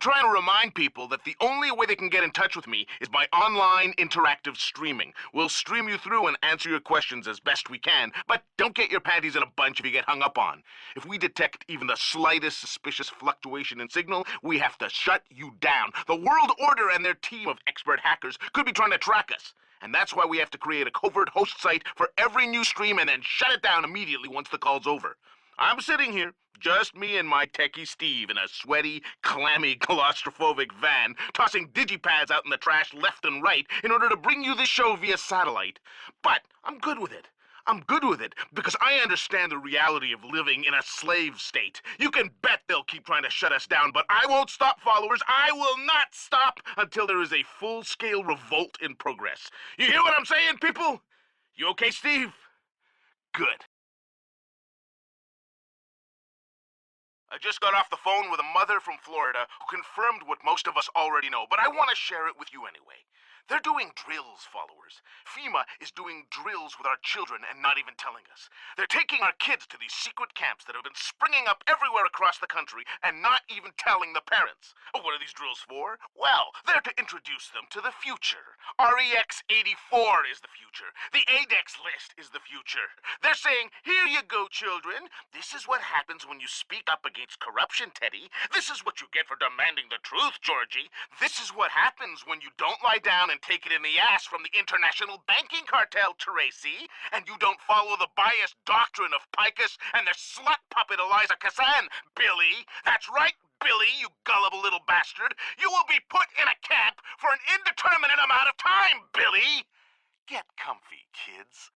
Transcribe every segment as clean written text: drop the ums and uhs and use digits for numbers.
trying to remind people that the only way they can get in touch with me is by online interactive streaming. We'll stream you through and answer your questions as best we can, but don't get your panties in a bunch if you get hung up on. If we detect even the slightest suspicious fluctuation in signal, we have to shut you down. The World Order and their team of expert hackers could be trying to track us. And that's why we have to create a covert host site for every new stream and then shut it down immediately once the call's over. I'm sitting here, just me and my techie Steve in a sweaty, clammy, claustrophobic van, tossing digipads out in the trash left and right in order to bring you this show via satellite. But I'm good with it. I'm good with it because I understand the reality of living in a slave state. You can bet they'll keep trying to shut us down, but I won't stop, followers. I will not stop until there is a full-scale revolt in progress. You hear what I'm saying, people? You okay, Steve? Good. I just got off the phone with a mother from Florida who confirmed what most of us already know, but I want to share it with you anyway. They're doing drills, followers. FEMA is doing drills with our children and not even telling us. They're taking our kids to these secret camps that have been springing up everywhere across the country and not even telling the parents. What are these drills for? Well, they're to introduce them to the future. REX 84 is the future. The ADEX list is the future. They're saying, here you go, children. This is what happens when you speak up against corruption, Teddy. This is what you get for demanding the truth, Georgie. This is what happens when you don't lie down and take it in the ass from the international banking cartel, Tracy, and you don't follow the biased doctrine of Picus and their slut puppet Eliza Cassan, Billy. That's right, Billy, you gullible little bastard. You will be put in a camp for an indeterminate amount of time, Billy. Get comfy, kids.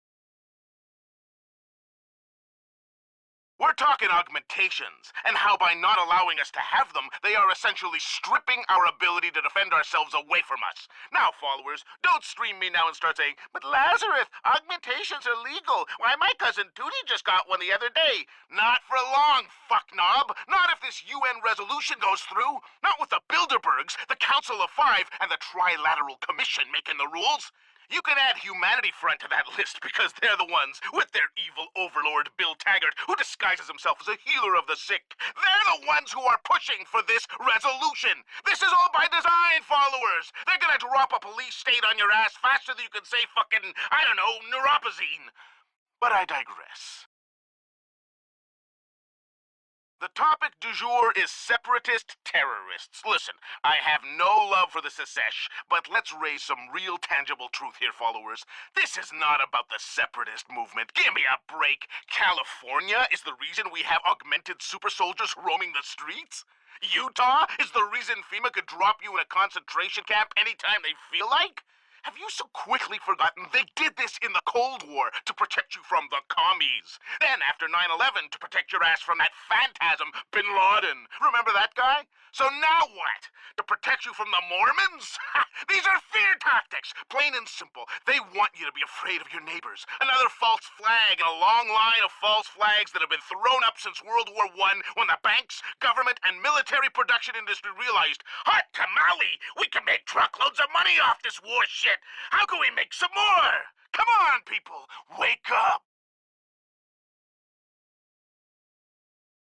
We're talking augmentations, and how by not allowing us to have them, they are essentially stripping our ability to defend ourselves away from us. Now, followers, don't stream me now and start saying, but Lazarus, augmentations are legal. Why, my cousin Tootie just got one the other day. Not for long, fucknob. Not if this UN resolution goes through. Not with the Bilderbergs, the Council of Five, and the Trilateral Commission making the rules. You can add Humanity Front to that list because they're the ones, with their evil overlord Bill Taggart, who disguises himself as a healer of the sick. They're the ones who are pushing for this resolution. This is all by design, followers. They're gonna drop a police state on your ass faster than you can say fucking, I don't know, neuropazine. But I digress. The topic du jour is separatist terrorists. Listen, I have no love for the secesh, but let's raise some real tangible truth here, followers. This is not about the separatist movement. Give me a break. California is the reason we have augmented super soldiers roaming the streets? Utah is the reason FEMA could drop you in a concentration camp anytime they feel like? Have you so quickly forgotten they did this in the Cold War to protect you from the commies? Then after 9/11 to protect your ass from that phantasm, Bin Laden. Remember that guy? So now what? To protect you from the Mormons? These are fear tactics, plain and simple. They want you to be afraid of your neighbors. Another false flag in a long line of false flags that have been thrown up since World War I when the banks, government, and military production industry realized, hot tamale, we can make truckloads of money off this war shit. How can we make some more? Come on, people, wake up.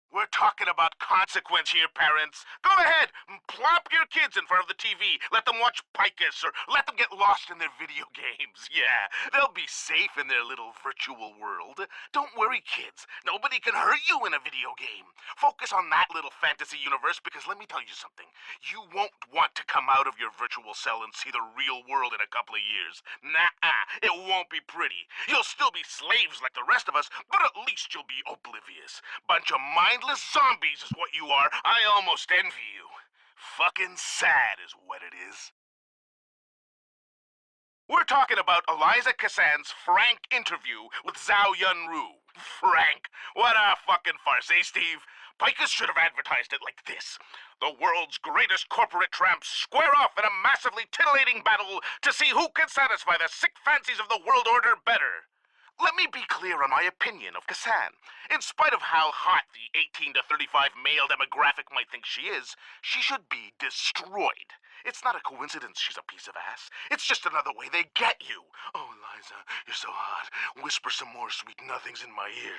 We're talking about consequence here, parents. Go ahead, plop your kids in front of the TV. Let them watch Picus, or let them get lost in their video games. Yeah, they'll be safe in their little virtual world. Don't worry, kids. Nobody can hurt you in a video game. Focus on that little fantasy universe, because let me tell you something. You won't want to come out of your virtual cell and see the real world in a couple of years. Nah, it won't be pretty. You'll still be slaves like the rest of us, but at least you'll be oblivious. Bunch of mindless zombies is what you are. I almost envy you. Fucking sad is what it is. We're talking about Eliza Cassan's frank interview with Zhao Yunru. Frank. What a fucking farce, eh, Steve? Picus should have advertised it like this. The world's greatest corporate tramps square off in a massively titillating battle to see who can satisfy the sick fancies of the world order better. Let me be clear on my opinion of Cassan. In spite of how hot the 18 to 35 male demographic might think she is, she should be destroyed. It's not a coincidence she's a piece of ass. It's just another way they get you. Oh, Eliza, you're so hot. Whisper some more sweet nothings in my ear.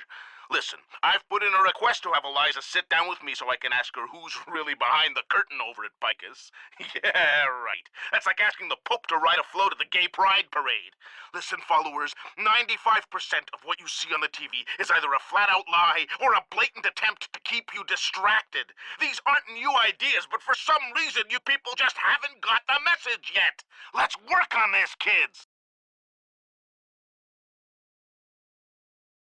Listen, I've put in a request to have Eliza sit down with me so I can ask her who's really behind the curtain over at Picus. Yeah, right. That's like asking the Pope to ride a float at the Gay Pride Parade. Listen, followers, 95% of what you see on the TV is either a flat-out lie or a blatant attempt to keep you distracted. These aren't new ideas, but for some reason you people just haven't got the message yet. Let's work on this, kids.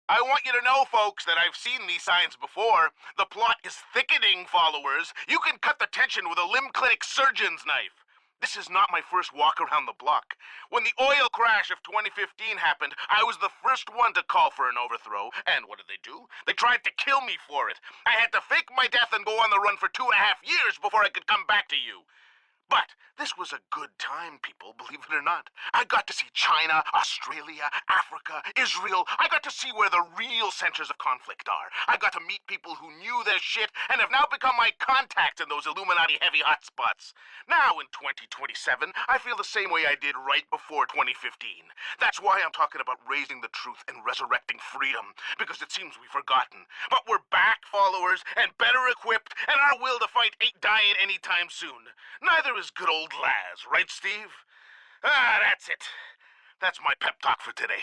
I want you to know, folks, that I've seen these signs before. The plot is thickening, followers. You can cut the tension with a limb clinic surgeon's knife. This is not my first walk around the block. When the oil crash of 2015 happened, I was the first one to call for an overthrow. And what did they do? They tried to kill me for it. I had to fake my death and go on the run for 2.5 years before I could come back to you. But this was a good time, people, believe it or not. I got to see China, Australia, Africa, Israel. I got to see where the real centers of conflict are. I got to meet people who knew their shit and have now become my contacts in those Illuminati-heavy hotspots. Now, in 2027, I feel the same way I did right before 2015. That's why I'm talking about raising the truth and resurrecting freedom, because it seems we've forgotten. But we're back, followers, and better equipped, and our will to fight ain't dying anytime soon. Neither is good old Laz, right, Steve? That's it. That's my pep talk for today.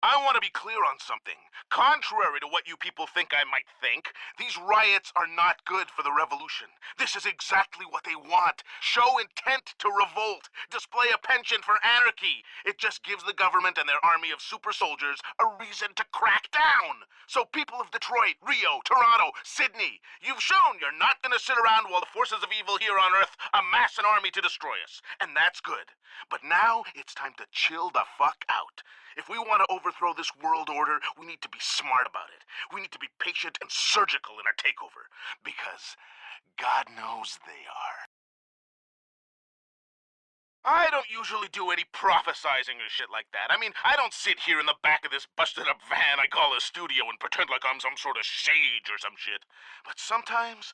I want to be clear on something. Contrary to what you people think I might think, these riots are not good for the revolution. This is exactly what they want. Show intent to revolt. Display a penchant for anarchy. It just gives the government and their army of super soldiers a reason to crack down. So people of Detroit, Rio, Toronto, Sydney, you've shown you're not going to sit around while the forces of evil here on Earth amass an army to destroy us. And that's good. But now it's time to chill the fuck out. If we want to overthrow this world order, we need to be smart about it. We need to be patient and surgical in our takeover. Because God knows they are. I don't usually do any prophesizing or shit like that. I mean, I don't sit here in the back of this busted-up van I call a studio and pretend like I'm some sort of sage or some shit. But sometimes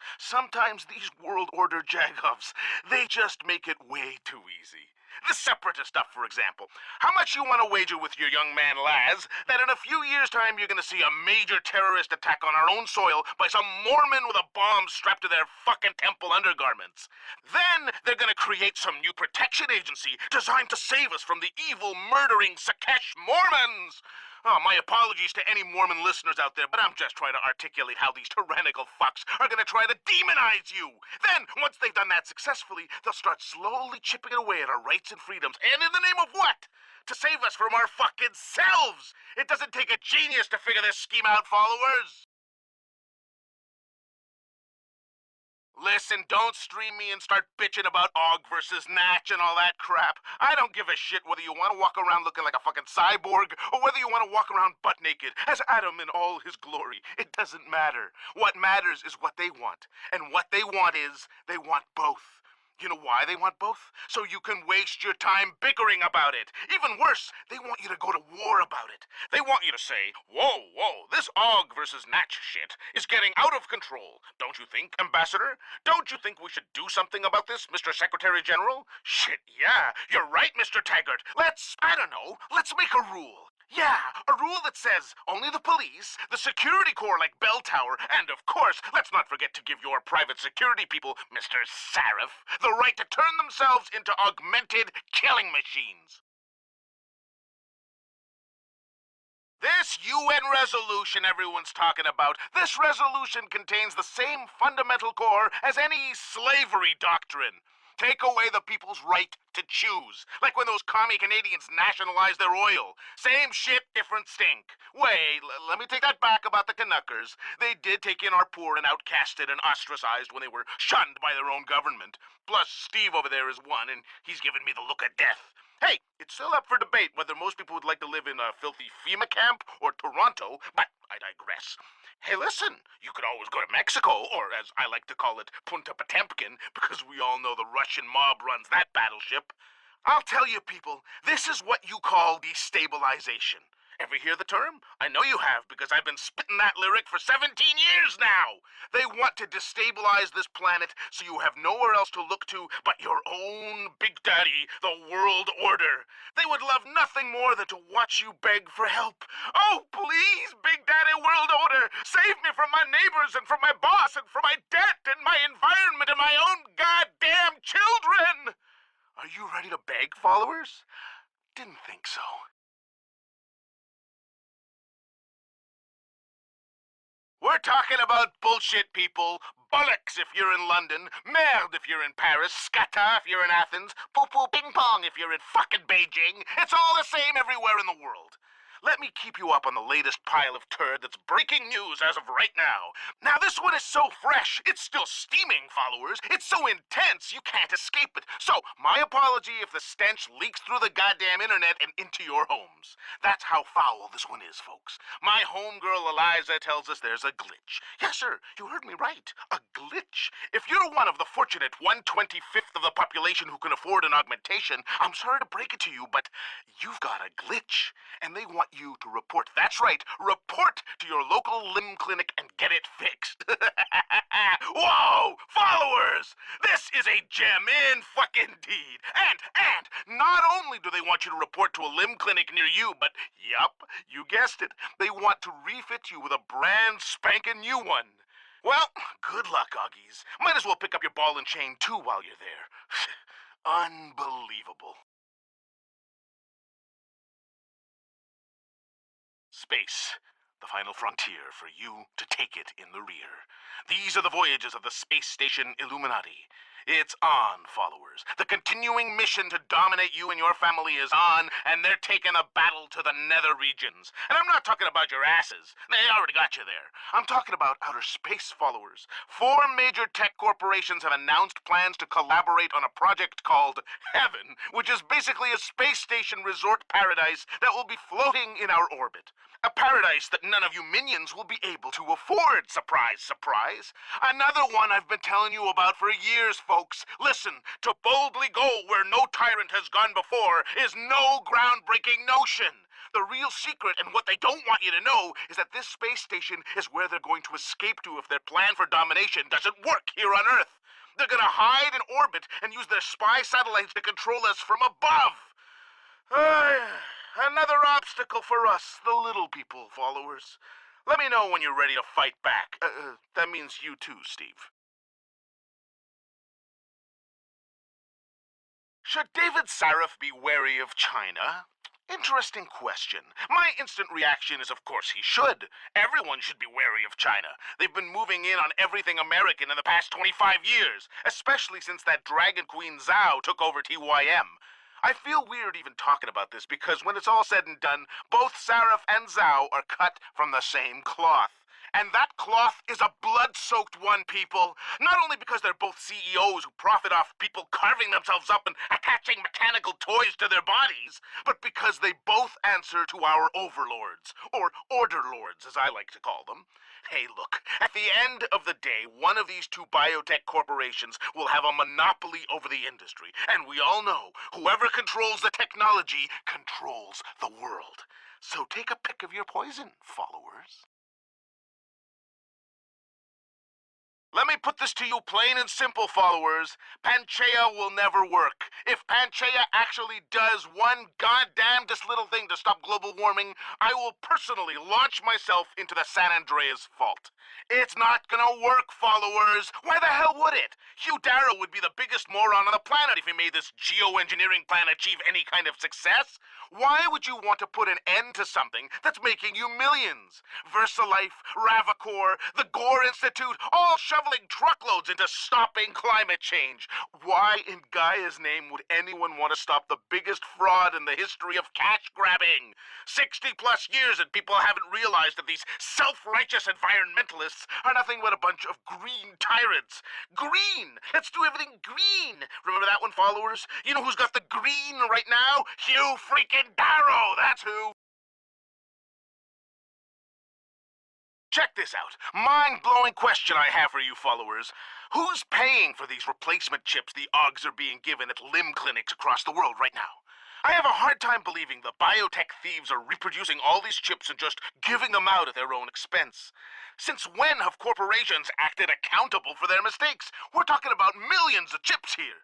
these world order jagoffs, they just make it way too easy. The separatist stuff, for example. How much you want to wager with your young man Laz that in a few years' time you're going to see a major terrorist attack on our own soil by some Mormon with a bomb strapped to their fucking temple undergarments? Then they're going to create some new protection agency designed to save us from the evil, murdering Sakesh Mormons! Oh, my apologies to any Mormon listeners out there, but I'm just trying to articulate how these tyrannical fucks are gonna try to demonize you. Then, once they've done that successfully, they'll start slowly chipping away at our rights and freedoms. And in the name of what? To save us from our fucking selves! It doesn't take a genius to figure this scheme out, followers! Listen, don't stream me and start bitching about Og versus Natch and all that crap. I don't give a shit whether you want to walk around looking like a fucking cyborg or whether you want to walk around butt naked as Adam in all his glory. It doesn't matter. What matters is what they want. And what they want is, they want both. You know why they want both? So you can waste your time bickering about it. Even worse, they want you to go to war about it. They want you to say, whoa, this Og versus Natch shit is getting out of control. Don't you think, Ambassador? Don't you think we should do something about this, Mr. Secretary General? Shit, yeah, you're right, Mr. Taggart. I don't know, let's make a rule. Yeah, a rule that says only the police, the security corps like Bell Tower, and of course, let's not forget to give your private security people, Mr. Sarif, the right to turn themselves into augmented killing machines. This UN resolution everyone's talking about, this resolution contains the same fundamental core as any slavery doctrine. Take away the people's right to choose. Like when those commie Canadians nationalized their oil. Same shit, different stink. Wait, let me take that back about the Canuckers. They did take in our poor and outcasted and ostracized when they were shunned by their own government. Plus, Steve over there is one, and he's giving me the look of death. Hey, it's still up for debate whether most people would like to live in a filthy FEMA camp or Toronto, but I digress. Hey, listen, you could always go to Mexico, or as I like to call it, Punta Potemkin, because we all know the Russian mob runs that battleship. I'll tell you, people, this is what you call destabilization. Ever hear the term? I know you have, because I've been spitting that lyric for 17 years now. They want to destabilize this planet so you have nowhere else to look to but your own Big Daddy, the World Order. They would love nothing more than to watch you beg for help. Oh, please, Big Daddy World Order, save me from my neighbors and from my boss and from my debt and my environment and my own goddamn children. Are you ready to beg, followers? Didn't think so. We're talking about bullshit, people. Bollocks if you're in London, merde if you're in Paris, scatter if you're in Athens, poo-poo ping-pong if you're in fucking Beijing. It's all the same everywhere in the world. Let me keep you up on the latest pile of turd that's breaking news as of right now. Now, this one is so fresh, it's still steaming, followers. It's so intense, you can't escape it. So, my apology if the stench leaks through the goddamn internet and into your homes. That's how foul this one is, folks. My homegirl Eliza tells us there's a glitch. Yes, sir, you heard me right. A glitch. If you're one of the fortunate 1/25th of the population who can afford an augmentation, I'm sorry to break it to you, but you've got a glitch. And they want you to report. That's right, report to your local limb clinic and get it fixed. Whoa, followers! This is a gem in fucking deed. And not only do they want you to report to a limb clinic near you, but yup, you guessed it, they want to refit you with a brand spanking new one. Well, good luck, Oggies. Might as well pick up your ball and chain too while you're there. Unbelievable. Space, the final frontier for you to take it in the rear. These are the voyages of the space station Illuminati. It's on, followers. The continuing mission to dominate you and your family is on, and they're taking a battle to the nether regions. And I'm not talking about your asses. They already got you there. I'm talking about outer space, followers. 4 major tech corporations have announced plans to collaborate on a project called Heaven, which is basically a space station resort paradise that will be floating in our orbit. A paradise that none of you minions will be able to afford. Surprise, surprise. Another one I've been telling you about for years, folks. Listen, to boldly go where no tyrant has gone before is no groundbreaking notion. The real secret and what they don't want you to know is that this space station is where they're going to escape to if their plan for domination doesn't work here on Earth. They're gonna hide in orbit and use their spy satellites to control us from above. Another obstacle for us, the little people, followers. Let me know when you're ready to fight back. That means you too, Steve. Should David Sarif be wary of China? Interesting question. My instant reaction is, of course, he should. Everyone should be wary of China. They've been moving in on everything American in the past 25 years, especially since that Dragon Queen Zhao took over TYM. I feel weird even talking about this because when it's all said and done, both Sarif and Zhao are cut from the same cloth. And that cloth is a blood-soaked one, people. Not only because they're both CEOs who profit off people carving themselves up and attaching mechanical toys to their bodies, but because they both answer to our overlords, or order lords as I like to call them. Hey, look, at the end of the day, one of these 2 biotech corporations will have a monopoly over the industry. And we all know, whoever controls the technology controls the world. So take a pick of your poison, followers. Let me put this to you plain and simple, followers. Panchaea will never work. If Panchaea actually does one goddamnedest little thing to stop global warming, I will personally launch myself into the San Andreas fault. It's not gonna work, followers. Why the hell would it? Hugh Darrow would be the biggest moron on the planet if he made this geoengineering plan achieve any kind of success. Why would you want to put an end to something that's making you millions? VersaLife, Ravacor, the Gore Institute, all shoveling truckloads into stopping climate change. Why in Gaia's name would anyone want to stop the biggest fraud in the history of cash grabbing? 60 plus years and people haven't realized that these self-righteous environmentalists are nothing but a bunch of green tyrants. Green! Let's do everything green! Remember that one, followers? You know who's got the green right now? Hugh freaking Darrow! That's who! Check this out. Mind-blowing question I have for you followers. Who's paying for these replacement chips the Augs are being given at limb clinics across the world right now? I have a hard time believing the biotech thieves are reproducing all these chips and just giving them out at their own expense. Since when have corporations acted accountable for their mistakes? We're talking about millions of chips here.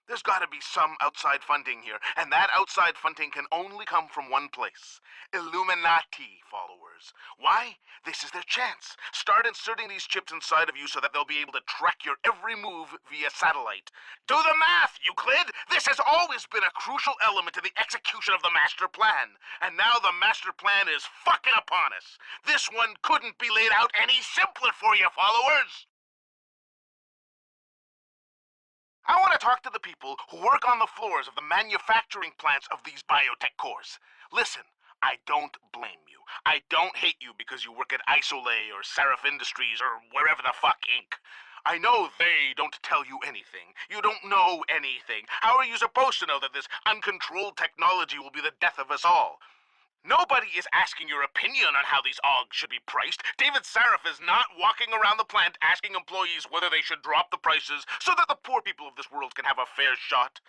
There's gotta be some outside funding here, and that outside funding can only come from one place. Illuminati followers. Why? This is their chance. Start inserting these chips inside of you so that they'll be able to track your every move via satellite. Do the math, Euclid! This has always been a crucial element in the execution of the master plan. And now the master plan is fucking upon us. This one couldn't be laid out any simpler for you, followers! I want to talk to the people who work on the floors of the manufacturing plants of these biotech cores. Listen, I don't blame you. I don't hate you because you work at Isolay or Seraph Industries or wherever the fuck Inc. I know they don't tell you anything. You don't know anything. How are you supposed to know that this uncontrolled technology will be the death of us all? Nobody is asking your opinion on how these OGs should be priced. David Saraf is not walking around the plant asking employees whether they should drop the prices so that the poor people of this world can have a fair shot.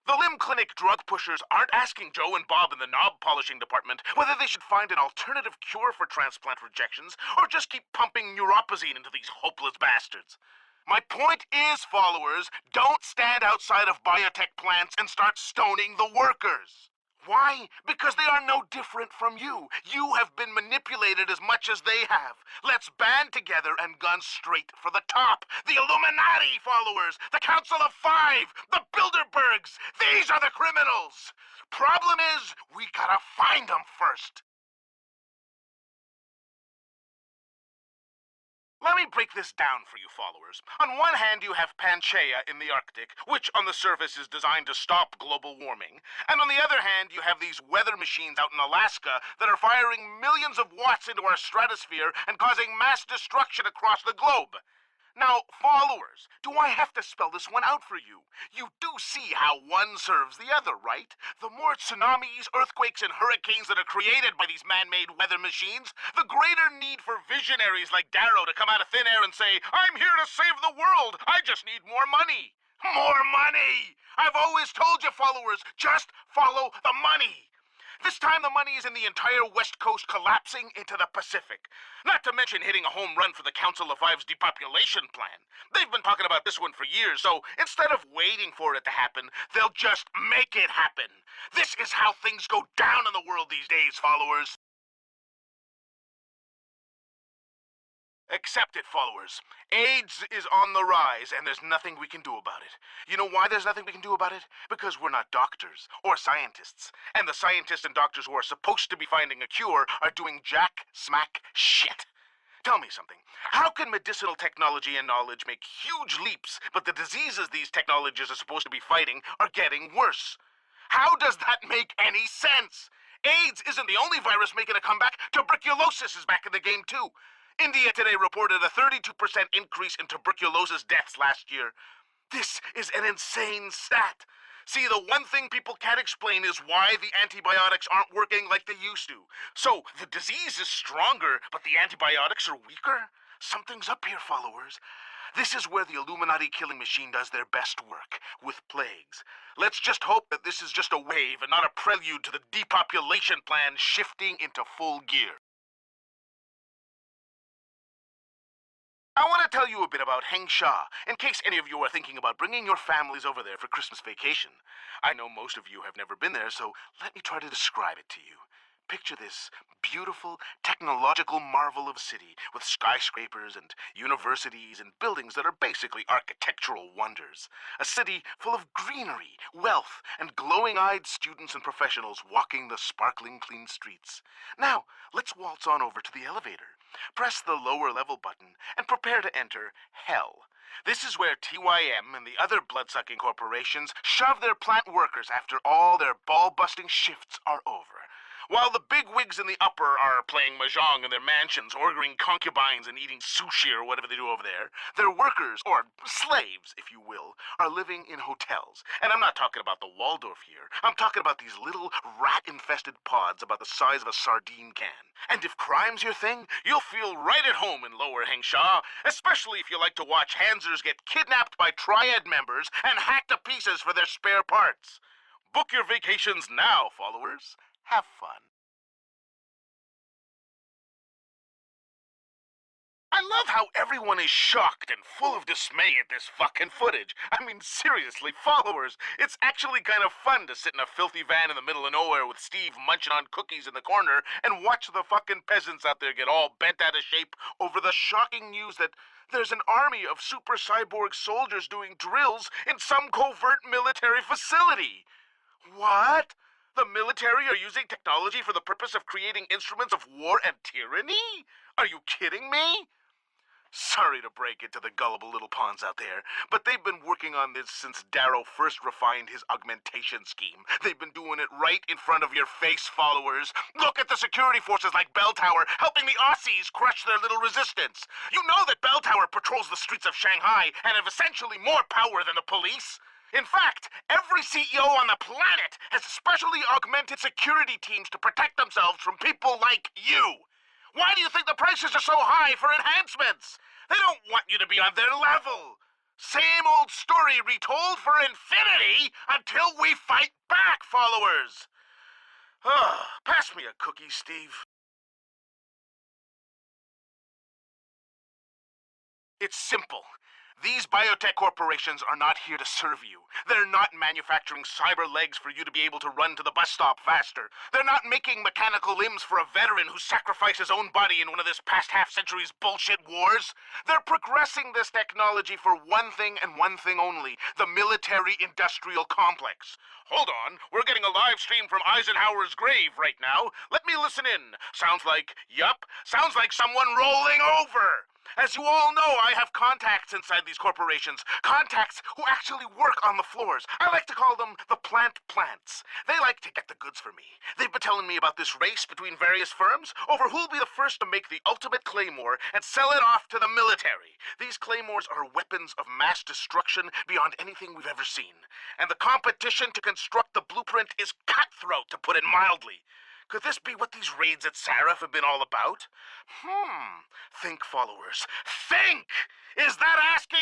The limb clinic drug pushers aren't asking Joe and Bob in the knob polishing department whether they should find an alternative cure for transplant rejections or just keep pumping neuropazine into these hopeless bastards. My point is, followers, don't stand outside of biotech plants and start stoning the workers. Why? Because they are no different from you. You have been manipulated as much as they have. Let's band together and gun straight for the top. The Illuminati followers, the Council of Five, the Bilderbergs. These are the criminals. Problem is, we gotta find them first. Let me break this down for you followers. On one hand, you have Panchaea in the Arctic, which on the surface is designed to stop global warming. And on the other hand, you have these weather machines out in Alaska that are firing millions of watts into our stratosphere and causing mass destruction across the globe. Now, followers, do I have to spell this one out for you? You do see how one serves the other, right? The more tsunamis, earthquakes, and hurricanes that are created by these man-made weather machines, the greater need for visionaries like Darrow to come out of thin air and say, "I'm here to save the world! I just need more money!" More money! I've always told you, followers, just follow the money! This time the money is in the entire West Coast collapsing into the Pacific. Not to mention hitting a home run for the Council of Five's depopulation plan. They've been talking about this one for years, so instead of waiting for it to happen, they'll just make it happen. This is how things go down in the world these days, followers. Accept it, followers. AIDS is on the rise, and there's nothing we can do about it. You know why there's nothing we can do about it? Because we're not doctors or scientists. And the scientists and doctors who are supposed to be finding a cure are doing jack smack shit. Tell me something. How can medicinal technology and knowledge make huge leaps, but the diseases these technologies are supposed to be fighting are getting worse? How does that make any sense? AIDS isn't the only virus making a comeback. Tuberculosis is back in the game, too. India today reported a 32% increase in tuberculosis deaths last year. This is an insane stat. See, the one thing people can't explain is why the antibiotics aren't working like they used to. So, the disease is stronger, but the antibiotics are weaker? Something's up here, followers. This is where the Illuminati killing machine does their best work, with plagues. Let's just hope that this is just a wave and not a prelude to the depopulation plan shifting into full gear. I want to tell you a bit about Heng Sha, in case any of you are thinking about bringing your families over there for Christmas vacation. I know most of you have never been there, so let me try to describe it to you. Picture this beautiful, technological marvel of a city with skyscrapers and universities and buildings that are basically architectural wonders. A city full of greenery, wealth, and glowing-eyed students and professionals walking the sparkling clean streets. Now, let's waltz on over to the elevator. Press the lower level button and prepare to enter Hell. This is where TYM and the other blood-sucking corporations shove their plant workers after all their ball-busting shifts are over. While the big wigs in the upper are playing mahjong in their mansions, ordering concubines and eating sushi or whatever they do over there, their workers, or slaves, if you will, are living in hotels. And I'm not talking about the Waldorf here. I'm talking about these little rat-infested pods about the size of a sardine can. And if crime's your thing, you'll feel right at home in Lower Hengsha, especially if you like to watch Hansers get kidnapped by Triad members and hacked to pieces for their spare parts. Book your vacations now, followers. Have fun. I love how everyone is shocked and full of dismay at this fucking footage. I mean, seriously, followers, it's actually kind of fun to sit in a filthy van in the middle of nowhere with Steve munching on cookies in the corner and watch the fucking peasants out there get all bent out of shape over the shocking news that there's an army of super cyborg soldiers doing drills in some covert military facility. What? The military are using technology for the purpose of creating instruments of war and tyranny? Are you kidding me? Sorry to break it to the gullible little pawns out there, but they've been working on this since Darrow first refined his augmentation scheme. They've been doing it right in front of your face, followers. Look at the security forces like Bell Tower helping the Aussies crush their little resistance. You know that Bell Tower patrols the streets of Shanghai and have essentially more power than the police. In fact, every CEO on the planet has specially augmented security teams to protect themselves from people like you. Why do you think the prices are so high for enhancements? They don't want you to be on their level. Same old story retold for infinity until we fight back, followers. Pass me a cookie, Steve. It's simple. These biotech corporations are not here to serve you. They're not manufacturing cyber legs for you to be able to run to the bus stop faster. They're not making mechanical limbs for a veteran who sacrificed his own body in one of this past half-century's bullshit wars. They're progressing this technology for one thing and one thing only, the military-industrial complex. Hold on, we're getting a live stream from Eisenhower's grave right now. Let me listen in. Sounds like someone rolling over. As you all know, I have contacts inside these corporations. Contacts who actually work on the floors. I like to call them the plants. They like to get the goods for me. They've been telling me about this race between various firms over who'll be the first to make the ultimate claymore and sell it off to the military. These claymores are weapons of mass destruction beyond anything we've ever seen. And the competition to construct the blueprint is cutthroat, to put it mildly. Could this be what these raids at Sarif have been all about? Think, followers. Think! Is that asking